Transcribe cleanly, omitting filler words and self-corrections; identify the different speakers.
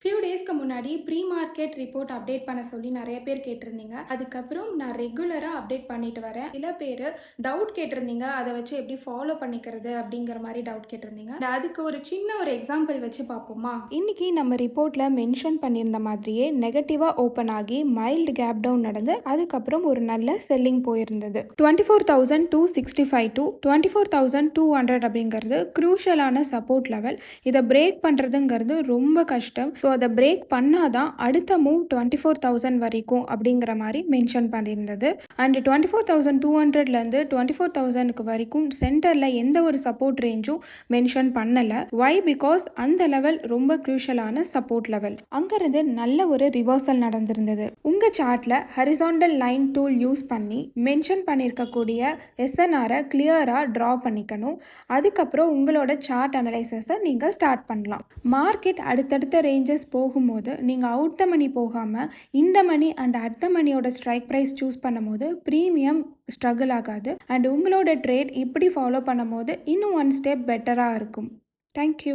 Speaker 1: Few டேஸ்க்கு முன்னாடி pre market report update பண்ண சொல்லி நிறைய பேர் கேட்டிருந்தீங்க. அதுக்கப்புறம் நான் ரெகுலரா அப்டேட் பண்ணிட்டு வரேன். சில பேர் டவுட் கேட்டிருந்தீங்க. அதை வச்சு எப்படி ஃபாலோ பண்ணிக்கிறது அப்படிங்கிற மாதிரி டவுட் கேட்டிருந்தீங்க. அதுக்கு ஒரு சின்ன ஒரு எக்ஸாம்பிள் வச்சு பார்ப்போமா? இன்னைக்கு நம்ம ரிப்போர்ட்ல மென்ஷன் பண்ணியிருந்த மாதிரியே நெகட்டிவா ஓப்பன் ஆகி மைல்டு கேப் டவுன் நடந்து அதுக்கப்புறம் ஒரு நல்ல செல்லிங் போயிருந்தது. 24,265 டு 24,200 அப்படிங்கிறது க்ரூஷியலான சப்போர்ட் லெவல். இதை பிரேக் பண்ணுறதுங்கிறது ரொம்ப கஷ்டம். ஸோ அதை பிரேக் பண்ணாதான் அடுத்த மூவ் 24,000 வரைக்கும் அப்படிங்கிற மாதிரி மென்ஷன் பண்ணியிருந்தது. அண்ட் 24,200லேருந்து 24,000க்கு வரைக்கும் சென்டரில் எந்த ஒரு சப்போர்ட் ரேஞ்சும் மென்ஷன் பண்ணலை. ஒய்? பிகாஸ் அந்த லெவல் ரொம்ப க்ரூஷியலான சப்போர்ட் லெவல். அங்கேருந்து நல்ல ஒரு ரிவர்சல் நடந்திருந்தது. உங்கள் சார்ட்டில் ஹரிசாண்டல் லைன் டூல் யூஸ் பண்ணி மென்ஷன் பண்ணியிருக்கக்கூடிய எஸ்என்ஆரை கிளியராக ட்ரா பண்ணிக்கணும். அதுக்கப்புறம் உங்களோட சார்ட் அனலைசஸை நீங்கள் ஸ்டார்ட் பண்ணலாம். மார்க்கெட் அடுத்தடுத்த ரேஞ்சஸ் போகும்போது நீங்கள் அவுட் த மணி போகாமல் இந்த மணி அண்ட் அட் த மணியோட ஸ்ட்ரைக் ப்ரைஸ் சூஸ் பண்ணும்போது ப்ரீமியம் ஸ்ட்ரகிள் ஆகாது. அண்ட் உங்களோட ட்ரேட் இப்படி ஃபாலோ பண்ணும்போது இன்னும் ஒன் ஸ்டெப் பெட்டராக இருக்கும். தேங்க்யூ.